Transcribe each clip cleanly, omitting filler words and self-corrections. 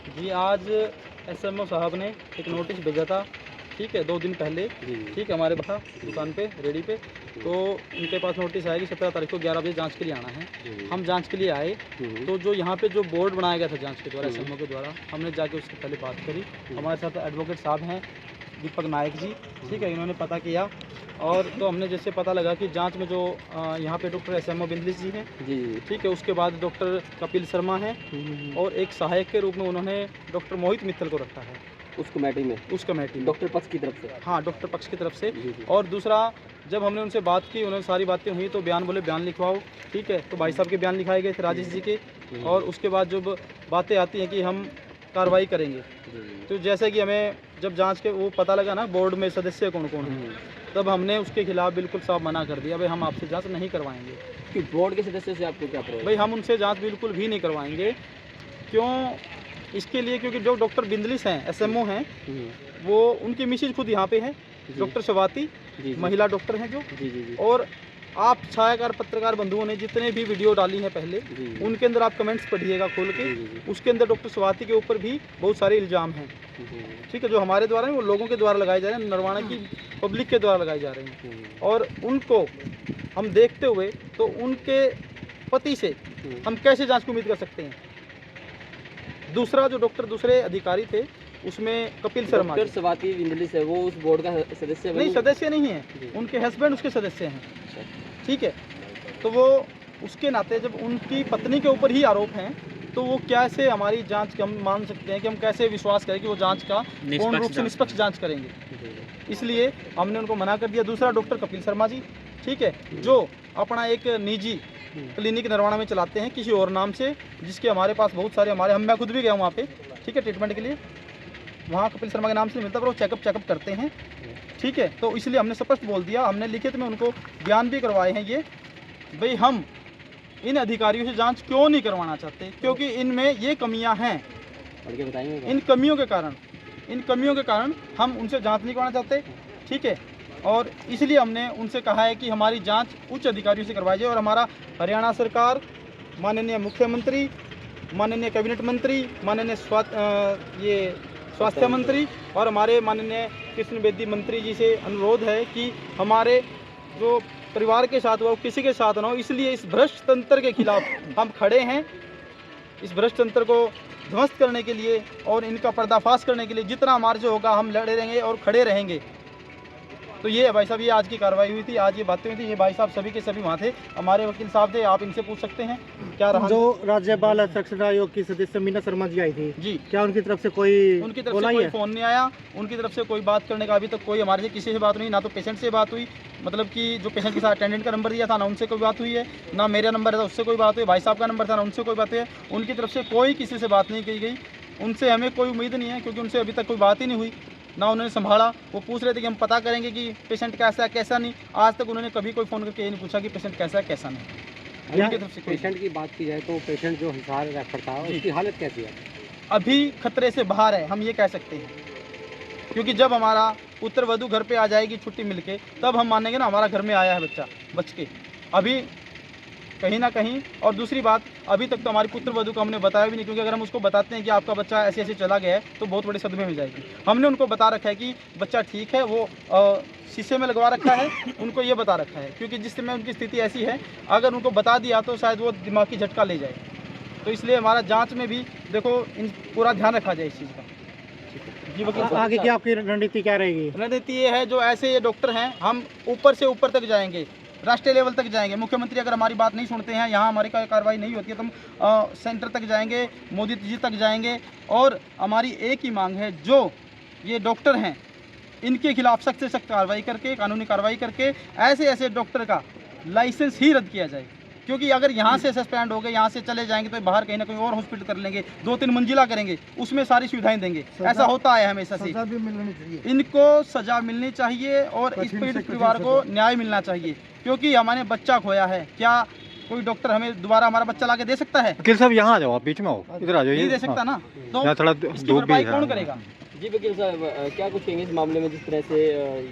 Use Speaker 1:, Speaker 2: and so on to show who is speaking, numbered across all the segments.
Speaker 1: जी, आज एसएमओ साहब ने एक नोटिस भेजा था, ठीक है, 2 दिन पहले, ठीक है, हमारे था दुकान पे, रेडी पे। तो उनके पास नोटिस आया कि 17 तारीख को 11 बजे जांच के लिए आना है। हम जांच के लिए आए, तो जो यहाँ पे जो बोर्ड बनाया गया था जांच के द्वारा, एसएमओ के द्वारा, हमने जाके उससे पहले बात करी। हमारे साथ एडवोकेट साहब हैं, दीपक नायक जी, ठीक है, इन्होंने पता किया। और तो हमने जैसे पता लगा कि जांच में जो यहाँ पे डॉक्टर एसएमओ बिंदलिश जी हैं, ठीक है, उसके बाद डॉक्टर कपिल शर्मा हैं, और एक सहायक के रूप में उन्होंने डॉक्टर मोहित मित्तल को रखा है
Speaker 2: उस कमेटी में
Speaker 1: डॉक्टर
Speaker 2: पक्ष की तरफ से।
Speaker 1: हाँ, डॉक्टर पक्ष की तरफ से। और दूसरा, जब हमने उनसे बात की, उन्होंने सारी बातें हुई, तो बयान बोले बयान लिखवाओ, ठीक है, तो भाई साहब के बयान लिखाए गए थे, राजेश जी के। और उसके बाद जब बातें आती हैं कि हम कार्रवाई करेंगे, तो जैसे कि हमें जब जांच के वो पता लगा ना बोर्ड में सदस्य कौन कौन है, तब हमने उसके खिलाफ बिल्कुल साफ मना कर दिया, भाई हम आपसे जांच नहीं करवाएंगे।
Speaker 2: कि बोर्ड के सदस्य से आपको क्या प्रॉब्लम?
Speaker 1: भाई हम उनसे जांच बिल्कुल भी नहीं करवाएंगे। क्यों? इसके लिए क्योंकि जो डॉक्टर बिंदलिश हैं, एसएमओ हैं, वो उनकी मिसेज खुद यहाँ पे है, डॉक्टर शवाती, महिला डॉक्टर हैं जो। और आप छायाकार पत्रकार बंधुओं ने जितने भी वीडियो डाली हैं पहले, उनके अंदर आप कमेंट्स पढ़िएगा खोल के, उसके अंदर डॉक्टर शवाती के ऊपर भी बहुत सारे इल्ज़ाम हैं, ठीक है, जो हमारे द्वारा नहीं, वो लोगों के द्वारा लगाए जा रहे हैं, नरवाना की पब्लिक के द्वारा लगाए जा रहे हैं। और उनको हम देखते हुए, तो उनके पति से हम कैसे जांच की उम्मीद कर सकते हैं? दूसरा, जो डॉक्टर दूसरे अधिकारी थे, उसमें कपिल शर्मा,
Speaker 2: डॉक्टर शवाती बिंदलिश है, वो उस बोर्ड का सदस्य
Speaker 1: नहीं, सदस्य नहीं है, उनके हस्बैंड उसके सदस्य हैं, ठीक है। तो वो उसके नाते जब उनकी पत्नी के ऊपर ही आरोप हैं, तो वो कैसे हमारी जांच हम मान सकते हैं कि हम कैसे विश्वास करें कि वो जांच का पूर्ण रूप से निष्पक्ष जांच करेंगे? इसलिए हमने उनको मना कर दिया। दूसरा, डॉक्टर कपिल शर्मा जी, ठीक है, जो अपना एक निजी क्लिनिक नरवाना में चलाते हैं किसी और नाम से, जिसके हमारे पास बहुत सारे मैं खुद भी गया हूँ वहाँ पे, ठीक है, ट्रीटमेंट के लिए। वहाँ कपिल शर्मा के नाम से मिलता, पर वो चेकअप करते हैं, ठीक है। तो इसलिए हमने स्पष्ट बोल दिया, हमने लिखित में उनको बयान भी करवाए हैं ये, भाई हम इन अधिकारियों से जांच क्यों नहीं करवाना चाहते, क्योंकि इनमें ये कमियां हैं। इन कमियों के कारण हम उनसे जांच नहीं करवाना चाहते, ठीक है। और इसलिए हमने उनसे कहा है कि हमारी जांच उच्च अधिकारियों से करवाई जाए। और हमारा हरियाणा सरकार, माननीय मुख्यमंत्री, माननीय कैबिनेट मंत्री, माननीय स्वास्थ्य मंत्री और हमारे माननीय कृष्ण बेदी मंत्री जी से अनुरोध है कि हमारे जो परिवार के साथ हुआ, किसी के साथ ना हो, इसलिए इस भ्रष्ट तंत्र के खिलाफ हम खड़े हैं। इस भ्रष्ट तंत्र को ध्वस्त करने के लिए और इनका पर्दाफाश करने के लिए जितना हमारे से होगा हम लड़े रहेंगे और खड़े रहेंगे। तो ये भाई साहब, ये आज की कार्रवाई हुई थी, आज ये बातें हुई थी। ये भाई साहब सभी के सभी वहाँ थे, हमारे वकील साहब थे, आप इनसे पूछ सकते हैं क्या रहा।
Speaker 3: जो राज्य बाल संरक्षण आयोग की सदस्य मीना शर्मा जी आई थी
Speaker 1: जी,
Speaker 3: क्या उनकी तरफ से कोई
Speaker 1: फ़ोन नहीं आया? उनकी तरफ से कोई बात करने का अभी तक कोई हमारे से किसी से बात नहीं, ना तो पेशेंट से बात हुई, मतलब कि जो पेशेंट के साथ अटेंडेंट का नंबर दिया था ना उनसे कोई बात हुई है, ना मेरा नंबर था उससे कोई बात हुई, भाई साहब का नंबर था ना उनसे कोई बात हुई है। उनकी तरफ से कोई किसी से बात नहीं की गई, उनसे हमें कोई उम्मीद नहीं है, क्योंकि उनसे अभी तक कोई बात ही नहीं हुई, ना उन्होंने संभाला। वो पूछ रहे थे कि हम पता करेंगे कि पेशेंट कैसा है कैसा नहीं, आज तक उन्होंने कभी कोई फ़ोन करके ये नहीं पूछा कि पेशेंट कैसा है कैसा नहीं। उनकी तरफ से
Speaker 3: पेशेंट की बात की जाए तो पेशेंट जो हिसार रेफर था उसकी हालत कैसी है?
Speaker 1: अभी खतरे से बाहर है, हम ये कह सकते हैं, क्योंकि जब हमारा पुत्र वधू घर पे आ जाएगी छुट्टी मिलके, तब हम मानेंगे ना हमारा घर में आया है बच्चा बच के। अभी कहीं ना कहीं। और दूसरी बात, अभी तक तो हमारी पुत्र वधू को हमने बताया भी नहीं, क्योंकि अगर हम उसको बताते हैं कि आपका बच्चा ऐसे ऐसे चला गया है तो बहुत बड़े सदमे में जाएगी। हमने उनको बता रखा है कि बच्चा ठीक है, वो शीशे में लगवा रखा है, उनको ये बता रखा है, क्योंकि जिस समय उनकी स्थिति ऐसी है, अगर उनको बता दिया तो शायद वो दिमागी झटका ले जाए। तो इसलिए हमारा जाँच में भी देखो पूरा ध्यान रखा जाए इस चीज़ का।
Speaker 3: जी वकील, आगे की आपकी रणनीति क्या रहेगी?
Speaker 1: रणनीति ये है, जो ऐसे ये डॉक्टर हैं, हम ऊपर से ऊपर तक जाएंगे, राष्ट्रीय लेवल तक जाएंगे। मुख्यमंत्री अगर हमारी बात नहीं सुनते हैं, यहाँ हमारी कार्रवाई नहीं होती है, तो हम सेंटर तक जाएंगे, मोदी जी तक जाएंगे। और हमारी एक ही मांग है, जो ये डॉक्टर हैं इनके खिलाफ सख्त से सख्त कार्रवाई करके, कानूनी कार्रवाई करके ऐसे ऐसे डॉक्टर का लाइसेंस ही रद्द किया जाए। क्योंकि अगर यहाँ से सस्पेंड हो गए, यहाँ से चले जाएंगे, तो बाहर कहीं ना कहीं और हॉस्पिटल कर लेंगे, 2-3 मंजिला करेंगे, उसमें सारी सुविधाएं देंगे। ऐसा होता है हमेशा से। इनको सजा मिलनी चाहिए और इस पीड़ित परिवार को न्याय मिलना चाहिए, क्योंकि हमारे बच्चा खोया है। क्या कोई डॉक्टर हमें दोबारा हमारा बच्चा लाके दे सकता है?
Speaker 3: वकील साहब यहाँ आ जाओ, आप बीच में हो, इधर आ जाओ।
Speaker 1: नहीं दे सकता ना, तो
Speaker 3: थोड़ा
Speaker 1: इसकी भरपाई कौन करेगा?
Speaker 2: जी वकील साहब, क्या कुछ कहेंगे इस मामले में जिस तरह से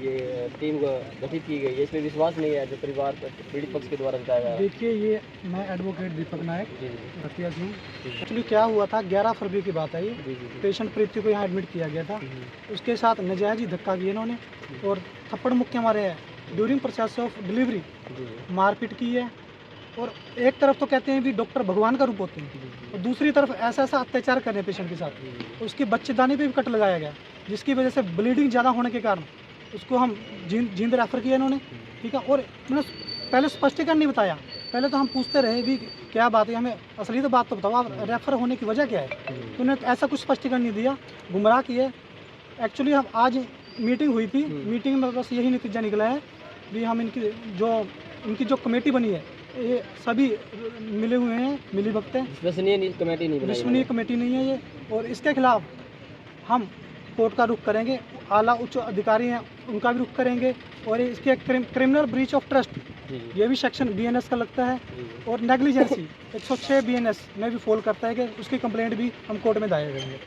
Speaker 2: ये टीम गठित की गई है, इसमें विश्वास नहीं है जो परिवार पीड़ित पक्ष के द्वारा बताया गया है?
Speaker 4: देखिए, ये मैं एडवोकेट दीपक नायक
Speaker 2: जी जी
Speaker 4: रतिया सिंह। एक्चुअली क्या हुआ था, 11 फरवरी की बात है ये।
Speaker 2: जी जी
Speaker 4: पेशेंट प्रीति को यहाँ एडमिट किया गया था। उसके साथ नजायज ही धक्का किया इन्होंने और थप्पड़ मुक्के मारे हैं। ड्यूरिंग प्रोसेस ऑफ डिलीवरी
Speaker 2: जी
Speaker 4: मारपीट की है। और एक तरफ तो कहते हैं भी डॉक्टर भगवान का रूप होते हैं और दूसरी तरफ ऐसा ऐसा अत्याचार कर रहे हैं पेशेंट के साथ। उसके बच्चेदानी पे भी कट लगाया गया, जिसकी वजह से ब्लीडिंग ज़्यादा होने के कारण उसको हम जींद रेफर किया इन्होंने, ठीक है। और मैंने पहले स्पष्टीकरण नहीं बताया, पहले तो हम पूछते रहे भी क्या बात है, हमें असली तो बात तो बताओ, आप रेफर होने की वजह क्या है। तो उन्होंने ऐसा कुछ स्पष्टीकरण नहीं दिया, गुमराह किए। एक्चुअली हम आज मीटिंग हुई थी, मीटिंग में बस यही नतीजा निकला है भी हम इनकी जो कमेटी बनी है, ये सभी मिले हुए हैं, मिली भगत हैं,
Speaker 2: विश्वसनीय कमेटी नहीं बनाई
Speaker 4: विश्वसनीय कमेटी नहीं है ये। और इसके खिलाफ हम कोर्ट का रुख करेंगे, आला उच्च अधिकारी हैं उनका भी रुख करेंगे। और इसके क्रिमिनल ब्रीच ऑफ ट्रस्ट,
Speaker 2: जी
Speaker 4: ये भी सेक्शन BNS का लगता है।
Speaker 2: जी
Speaker 4: और नेग्लिजेंसी 106 BNS में भी फॉल करता है कि उसकी कंप्लेंट भी हम कोर्ट में दायर करेंगे।